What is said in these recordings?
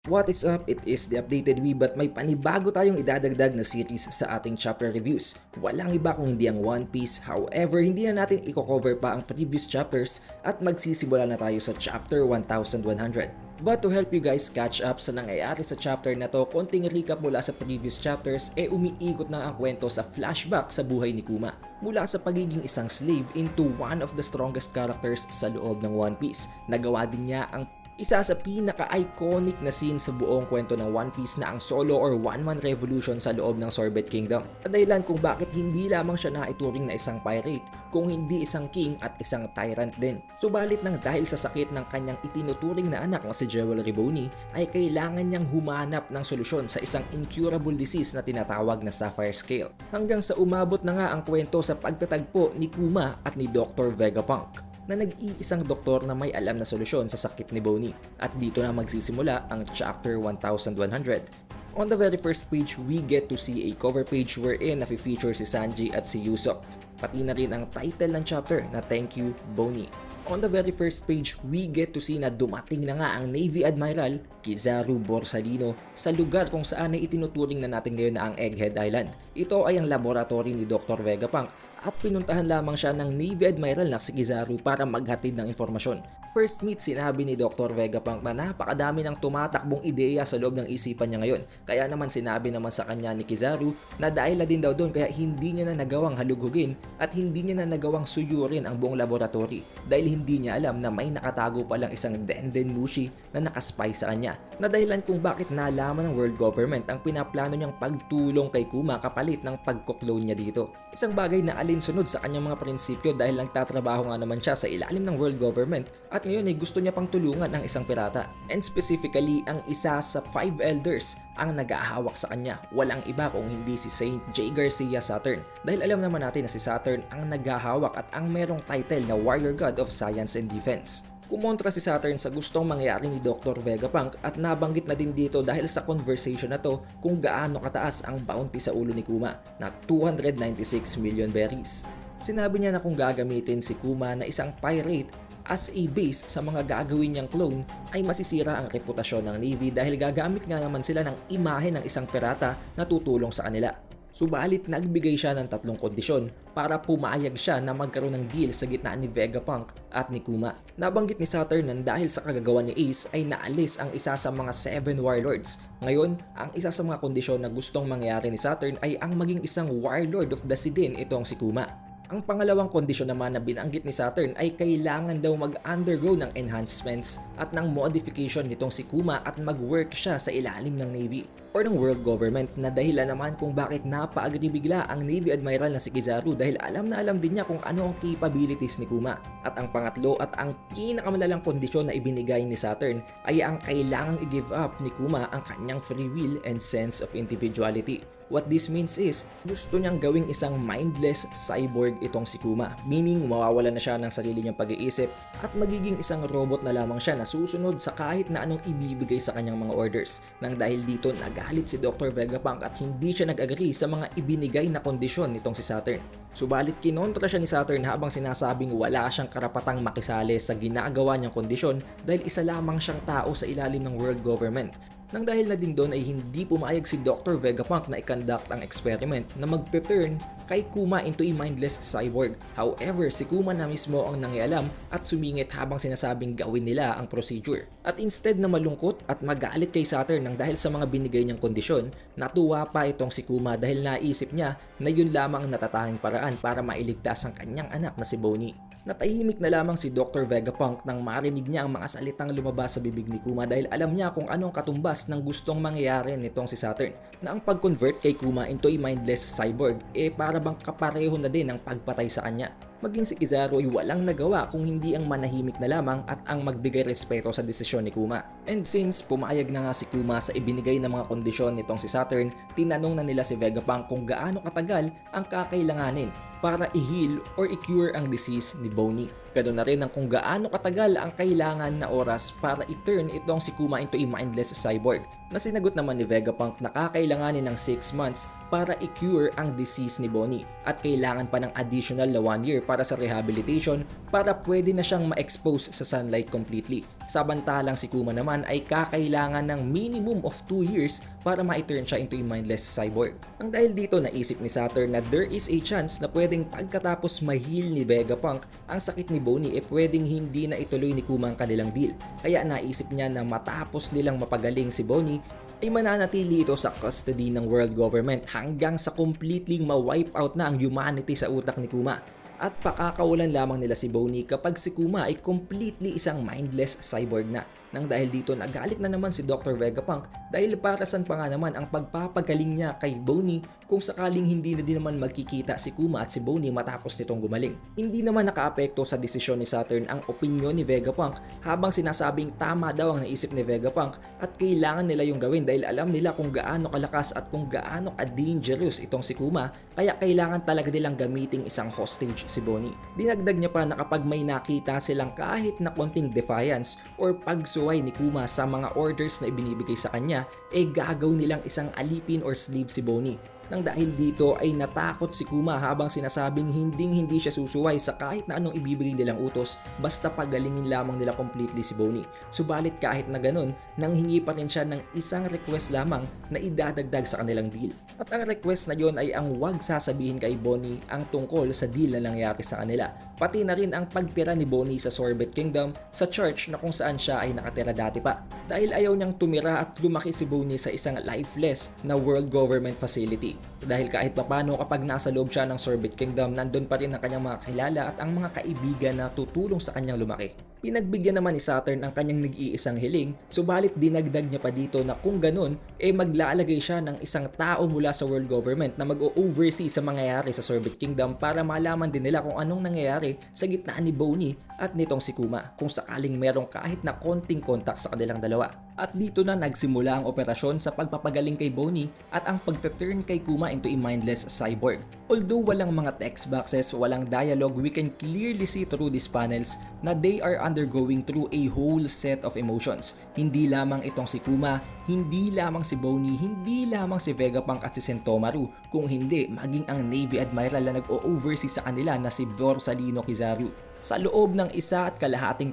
What is up? It is the Updated We, but may panibago tayong idadagdag na series sa ating chapter reviews. Walang iba kung hindi ang One Piece, however hindi na natin i-cover pa ang previous chapters at magsisimula na tayo sa chapter 1100. But to help you guys catch up sa nangyayari sa chapter na to, konting recap mula sa previous chapters umiikot na ang kwento sa flashback sa buhay ni Kuma. Mula sa pagiging isang slave into one of the strongest characters sa loob ng One Piece. Nagawa din niya ang isa sa pinaka-iconic na scene sa buong kwento ng One Piece na ang solo or one-man revolution sa loob ng Sorbet Kingdom. Dahilan kung bakit hindi lamang siya naituring na isang pirate, kung hindi isang king at isang tyrant din. Subalit nang dahil sa sakit ng kanyang itinuturing na anak na si Jewelry Bony, ay kailangan niyang humanap ng solusyon sa isang incurable disease na tinatawag na Sapphire Scale. Hanggang sa umabot na nga ang kwento sa pagtatagpo ni Kuma at ni Dr. Vegapunk na nag-iisang doktor na may alam na solusyon sa sakit ni Bony. At dito na magsisimula ang chapter 1100. On the very first page, we get to see a cover page wherein na-feature si Sanji at si Usopp. Pati na rin ang title ng chapter na Thank You, Bony. On the very first page, we get to see na dumating na nga ang Navy Admiral Kizaru Borsalino sa lugar kung saan ay itinuturing na natin ngayon na ang Egghead Island. Ito ay ang laboratory ni Dr. Vegapunk at pinuntahan lamang siya ng Navy Admiral na si Kizaru para maghatid ng impormasyon. First meet, sinabi ni Dr. Vegapunk na napakadami ng tumatakbong ideya sa loob ng isipan niya ngayon. Kaya naman sinabi naman sa kanya ni Kizaru na dahil na din daw doon kaya hindi niya na nagawang halughugin at hindi niya na nagawang suyurin ang buong laboratory dahil hindi niya alam na may nakatago palang isang Denden Mushi na nakaspy sa kanya. Na dahilan kung bakit nalaman ng world government ang pinaplano niyang pagtulong kay Kuma kapalit ng pagkoklone niya dito. Isang bagay na alinsunod sa kanyang mga prinsipyo dahil nagtatrabaho nga naman siya sa ilalim ng world government at ngayon ay gusto niya pang tulungan ang isang pirata. And specifically, ang isa sa 5 elders ang nag-aahawak sa kanya. Walang iba kung hindi si Saint J. Garcia Saturn. Dahil alam naman natin na si Saturn ang nag-aahawak at ang merong title na Warrior God of Science and Defense. Kumontra si Saturn sa gustong mangyari ni Dr. Vegapunk at nabanggit na din dito dahil sa conversation na to kung gaano kataas ang bounty sa ulo ni Kuma na 296 million berries. Sinabi niya na kung gagamitin si Kuma na isang pirate as a base sa mga gagawin niyang clone ay masisira ang reputasyon ng Navy dahil gagamit nga naman sila ng imahe ng isang pirata na tutulong sa kanila. Subalit nagbigay siya ng 3 kondisyon para pumayag siya na magkaroon ng deal sa gitna ni Vegapunk at ni Kuma. Nabanggit ni Saturn na dahil sa kagagawa ni Ace ay naalis ang isa sa mga 7 warlords. Ngayon, ang isa sa mga kondisyon na gustong mangyari ni Saturn ay ang maging isang warlord of the sea din itong si Kuma. Ang pangalawang kondisyon naman na binanggit ni Saturn ay kailangan daw mag-undergo ng enhancements at ng modification nitong si Kuma at mag-work siya sa ilalim ng Navy or ng world government na dahilan naman kung bakit napa-agree bigla ang Navy Admiral na si Kizaru dahil alam na alam din niya kung ano ang capabilities ni Kuma. At ang pangatlo at ang pinakamalalang kondisyon na ibinigay ni Saturn ay ang kailangang i-give up ni Kuma ang kanyang free will and sense of individuality. What this means is, gusto niyang gawing isang mindless cyborg itong si Kuma, meaning mawawala na siya ng sarili niyang pag-iisip at magiging isang robot na lamang siya na susunod sa kahit na anong ibibigay sa kanyang mga orders. Nang dahil dito nagalit si Dr. Vegapunk at hindi siya nag-agree sa mga ibinigay na kondisyon nitong si Saturn. Subalit kinontra siya ni Saturn habang sinasabing wala siyang karapatang makisali sa ginagawa niyang kondisyon dahil isa lamang siyang tao sa ilalim ng world government. Nang dahil na din doon ay hindi pumayag si Dr. Vegapunk na i-conduct ang experiment na magte-turn kay Kuma into a mindless cyborg. However, si Kuma na mismo ang nangialam at sumingit habang sinasabing gawin nila ang procedure. At instead na malungkot at magalit kay Saturn nang dahil sa mga binigay niyang kondisyon, natuwa pa itong si Kuma dahil naisip niya na yun lamang ang natatanging paraan para mailigtas ang kanyang anak na si Bony. Natahimik na lamang si Dr. Vegapunk nang marinig niya ang mga salitang lumabas sa bibig ni Kuma dahil alam niya kung anong katumbas ng gustong mangyayari nitong si Saturn. Na ang pag-convert kay Kuma into a mindless cyborg para bang kapareho na din ang pagpatay sa kanya. Maging si Kizaru ay walang nagawa kung hindi ang manahimik na lamang at ang magbigay respeto sa desisyon ni Kuma. And since pumayag na nga si Kuma sa ibinigay na mga kondisyon nitong si Saturn, tinanong na nila si Vegapunk kung gaano katagal ang kakailanganin para i-heal or i-cure ang disease ni Bony. Ganoon na rin ang kung gaano katagal ang kailangan na oras para i-turn itong si Kuma into a mindless cyborg. Na sinagot naman ni Vegapunk na kakailanganin ng 6 months para i-cure ang disease ni Bony at kailangan pa ng additional na 1 year para sa rehabilitation para pwede na siyang ma-expose sa sunlight completely. Samantalang si Kuma naman ay kakailangan ng minimum of 2 years para ma-turn siya into a mindless cyborg. Nang dahil dito naisip ni Saturn na there is a chance na pwedeng pagkatapos ma-heal ni Vegapunk ang sakit ni Bonnie pwedeng hindi na ituloy ni Kuma ang kanilang deal. Kaya naisip niya na matapos nilang mapagaling si Bonnie ay mananatili ito sa custody ng world government hanggang sa completely ma-wipe out na ang humanity sa utak ni Kuma. At pakakawalan lamang nila si Bonnie kapag si Kuma ay completely isang mindless cyborg na. Nang dahil dito nagalit na naman si Dr. Vegapunk dahil para saan pa nga naman ang pagpapagaling niya kay Bonnie kung sakaling hindi na din naman magkikita si Kuma at si Bonnie matapos nitong gumaling. Hindi naman nakaapekto sa desisyon ni Saturn ang opinyon ni Vegapunk habang sinasabing tama daw ang naisip ni Vegapunk at kailangan nila yung gawin dahil alam nila kung gaano kalakas at kung gaano ka-dangerous itong si Kuma kaya kailangan talaga nilang gamiting isang hostage si Bonnie. Dinagdag niya pa na kapag may nakita silang kahit na konting defiance or pagsuway ni Kuma sa mga orders na ibinibigay sa kanya, gagawin nilang isang alipin or slave si Bonnie. Nang dahil dito ay natakot si Kuma habang sinasabing hindi siya susuway sa kahit na anong ibibigay nilang utos basta pagalingin lamang nila completely si Bonnie. Subalit kahit na ganun, nanghingi pa rin siya ng isang request lamang na idadagdag sa kanilang deal. At ang request na yon ay ang wag sasabihin kay Bonnie ang tungkol sa deal na nangyari sa kanila. Pati na rin ang pagtira ni Bonnie sa Sorbet Kingdom sa church na kung saan siya ay nakatira dati pa. Dahil ayaw niyang tumira at lumaki si Bonnie sa isang lifeless na world government facility. Dahil kahit papano kapag nasa loob siya ng Sorbet Kingdom, nandun pa rin ang kanyang mga kilala at ang mga kaibigan na tutulong sa kanyang lumaki. Pinagbigyan naman ni Saturn ang kanyang nag-iisang hiling, subalit dinagdag niya pa dito na kung ganun, maglalagay siya ng isang tao mula sa world government na mag-oversee sa mangyayari sa Sorbet Kingdom para malaman din nila kung anong nangyayari sa gitna ni Bonnie at nitong si Kuma kung sakaling merong kahit na konting kontak sa kanilang dalawa. At dito na nagsimula ang operasyon sa pagpapagaling kay Bonnie at ang pagta-turn kay Kuma into a mindless cyborg. Although walang mga text boxes, walang dialogue, we can clearly see through these panels na they are undergoing through a whole set of emotions. Hindi lamang itong si Kuma, hindi lamang si Bonnie, hindi lamang si Vegapunk at si Sentomaru, kung hindi maging ang Navy Admiral na nag-o-oversee sa kanila na si Borsalino Kizaru. Sa loob ng 1.5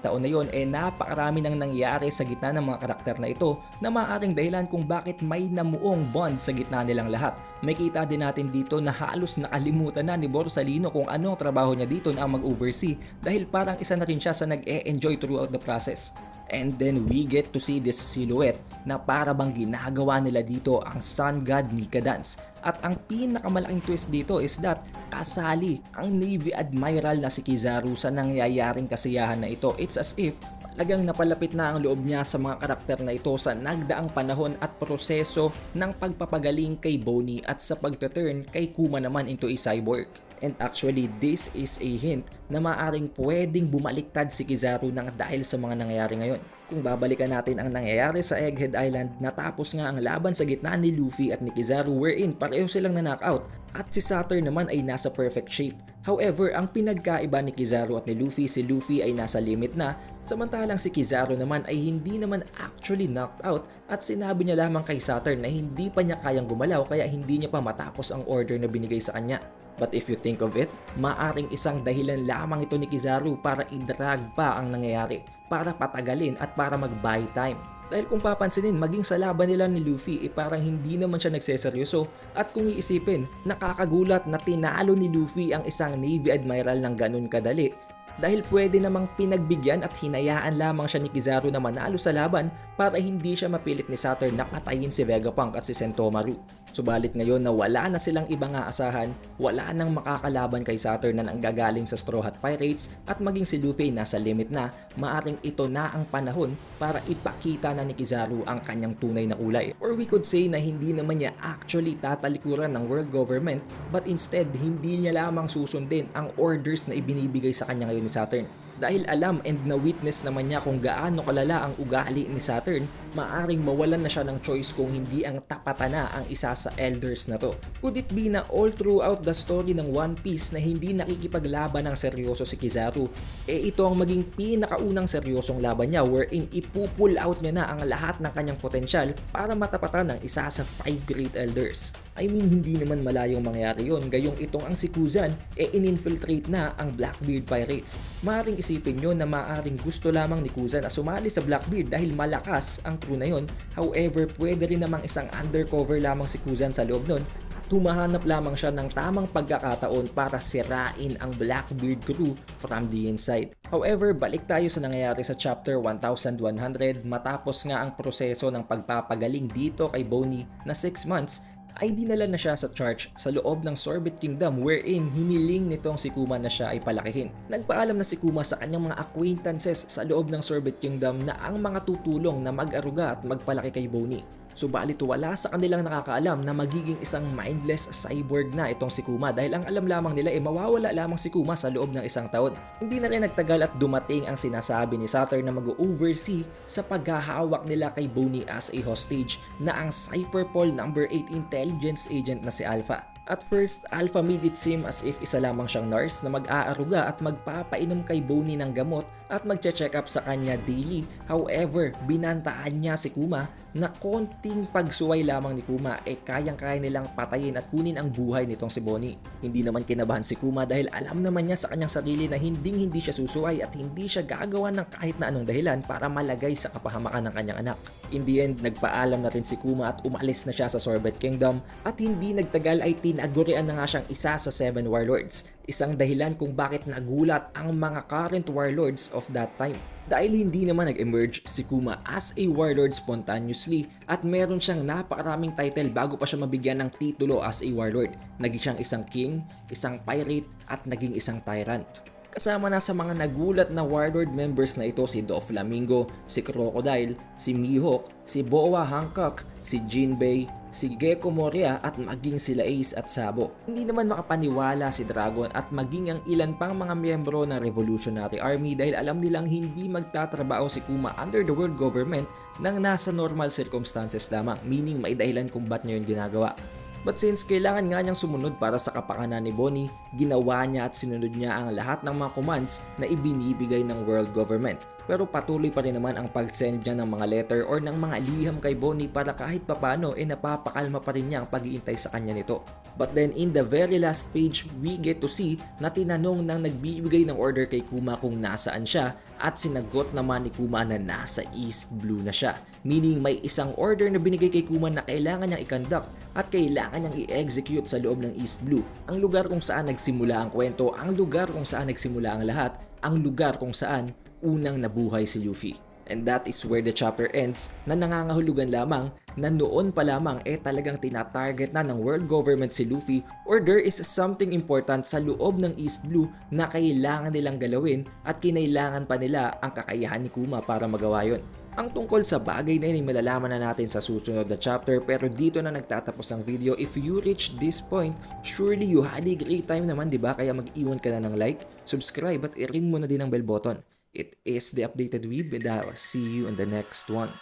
taon na yon napakarami nang nangyari sa gitna ng mga karakter na ito na maaaring dahilan kung bakit may namuong bond sa gitna nilang lahat. May kita din natin dito na halos nakalimutan na ni Borsalino kung ano ang trabaho niya dito na mag-oversee dahil parang isa na rin siya sa nag-e-enjoy throughout the process. And then we get to see this silhouette na para bang ginagawa nila dito ang Sun God Nika Dance. At ang pinakamalaking twist dito is that kasali ang Navy Admiral na si Kizaru sa nangyayaring kasiyahan na ito. It's as if talagang napalapit na ang loob niya sa mga karakter na ito sa nagdaang panahon at proseso ng pagpapagaling kay Bonnie at sa pagta-turn kay Kuma naman into a cyborg. And actually, this is a hint na maaring pwedeng bumaliktad si Kizaru nang dahil sa mga nangyayari ngayon. Kung babalikan natin ang nangyayari sa Egghead Island, natapos nga ang laban sa gitna ni Luffy at ni Kizaru wherein pareho silang na-knockout at si Saturn naman ay nasa perfect shape. However, ang pinagkaiba ni Kizaru at ni Luffy, si Luffy ay nasa limit na, samantalang si Kizaru naman ay hindi naman actually knocked out at sinabi niya lamang kay Saturn na hindi pa niya kayang gumalaw kaya hindi niya pa matapos ang order na binigay sa kanya. But if you think of it, maaring isang dahilan lamang ito ni Kizaru para i-drag pa ang nangyayari, para patagalin at para mag-buy time. Dahil kung papansinin, maging sa laban nila ni Luffy parang hindi naman siya nagseseryoso at kung iisipin, nakakagulat na tinalo ni Luffy ang isang Navy Admiral ng ganun kadali dahil pwede namang pinagbigyan at hinayaan lamang siya ni Kizaru na manalo sa laban para hindi siya mapilit ni Saturn na patayin si Vegapunk at si Sentomaru. Subalit ngayon na wala na silang ibang aasahan, wala nang makakalaban kay Saturn na nanggagaling sa Straw Hat Pirates at maging si Luffy nasa limit na, maaring ito na ang panahon para ipakita na ni Kizaru ang kanyang tunay na kulay. Or we could say na hindi naman niya actually tatalikuran ng world government but instead hindi niya lamang susundin ang orders na ibinibigay sa kanya ngayon ni Saturn. Dahil alam and na-witness naman niya kung gaano kalala ang ugali ni Saturn, maaring mawalan na siya ng choice kung hindi ang tapatan na ang isa sa elders na to. Could it be na all throughout the story ng One Piece na hindi nakikipaglaban ng seryoso si Kizaru, ito ang maging pinakaunang seryosong laban niya wherein ipupull out niya na ang lahat ng kanyang potensyal para matapatan ng isa sa 5 great elders. I mean, hindi naman malayong mangyari yon, gayong itong ang si Kuzan, in-infiltrate na ang Blackbeard Pirates. Maaaring isipin isipin nyo na maaaring gusto lamang ni Kuza na sumali sa Blackbeard dahil malakas ang crew na yon. However, pwede rin namang isang undercover lamang si Kuzan sa loob nun. Tumahanap lamang siya ng tamang pagkakataon para sirain ang Blackbeard crew from the inside. However, balik tayo sa nangyayari sa chapter 1100 matapos nga ang proseso ng pagpapagaling dito kay Bonnie na 6 months ay dinala na siya sa church sa loob ng Sorbet Kingdom wherein hiniling nitong si Kuma na siya ay palakihin. Nagpaalam na si Kuma sa kanyang mga acquaintances sa loob ng Sorbet Kingdom na ang mga tutulong na mag-aruga at magpalaki kay Bonnie. Subalit wala sa kanilang nakakaalam na magiging isang mindless cyborg na itong si Kuma dahil ang alam lamang nila ay mawawala lamang si Kuma sa loob ng isang taon. Hindi na rin nagtagal at dumating ang sinasabi ni Saturn na mag-oversee sa paghahawak nila kay Bonnie as a hostage na ang Cyberpol No. 8 intelligence agent na si Alpha. At first, Alpha made it seem as if isa lamang siyang nurse na mag-aaruga at magpapainom kay Bonnie ng gamot at magche-check up sa kanya daily. However, binantaan niya si Kuma na konting pagsuway lamang ni Kuma kayang-kaya nilang patayin at kunin ang buhay nitong si Bonnie. Hindi naman kinabahan si Kuma dahil alam naman niya sa kanyang sarili na hindi siya susuway at hindi siya gagawa ng kahit na anong dahilan para malagay sa kapahamakan ng kanyang anak. In the end, nagpaalam na rin si Kuma at umalis na siya sa Sorbet Kingdom at hindi nagtagal ay tinagurian na nga siyang isa sa 7 warlords. Isang dahilan kung bakit nagulat ang mga current warlords of that time. Dahil hindi naman nag-emerge si Kuma as a warlord spontaneously at meron siyang napakaraming title bago pa siya mabigyan ng titulo as a warlord. Naging siyang isang king, isang pirate at naging isang tyrant. Kasama na sa mga nagulat na warlord members na ito si Doflamingo, si Crocodile, si Mihawk, si Boa Hancock, si Jinbei, si Gecko Moria at maging sila Ace at Sabo. Hindi naman makapaniwala si Dragon at maging ang ilan pang mga miyembro ng Revolutionary Army dahil alam nilang hindi magtatrabaho si Kuma under the world government nang nasa normal circumstances lamang, meaning may dahilan kung ba't niya yun ginagawa. But since kailangan nga niyang sumunod para sa kapakanan ni Bonnie, ginawa niya at sinunod niya ang lahat ng mga commands na ibinibigay ng world government. Pero patuloy pa rin naman ang pag-send niya ng mga letter or ng mga liham kay Bonnie para kahit papano napapakalma pa rin niya ang pag-iintay sa kanya nito. But then in the very last page, we get to see na tinanong ng nagbibigay ng order kay Kuma kung nasaan siya at sinagot naman ni Kuma na nasa East Blue na siya. Meaning may isang order na binigay kay Kuma na kailangan niyang i-conduct at kailangan niyang i-execute sa loob ng East Blue. Ang lugar kung saan nagsimula ang kwento, ang lugar kung saan nagsimula ang lahat, ang lugar kung saan unang nabuhay si Luffy. And that is where the chapter ends na nangangahulugan lamang na noon pa lamang talagang tinatarget na ng world government si Luffy or there is something important sa loob ng East Blue na kailangan nilang galawin at kinailangan pa nila ang kakayahan ni Kuma para magawa yun. Ang tungkol sa bagay na yun ay malalaman na natin sa susunod na chapter pero dito na nagtatapos ang video. If you reach this point, surely you had a great time naman, diba? Kaya mag-iwan ka na ng like, subscribe at i-ring mo na din ang bell button. It is the Updated Weeb and I'll see you in the next one.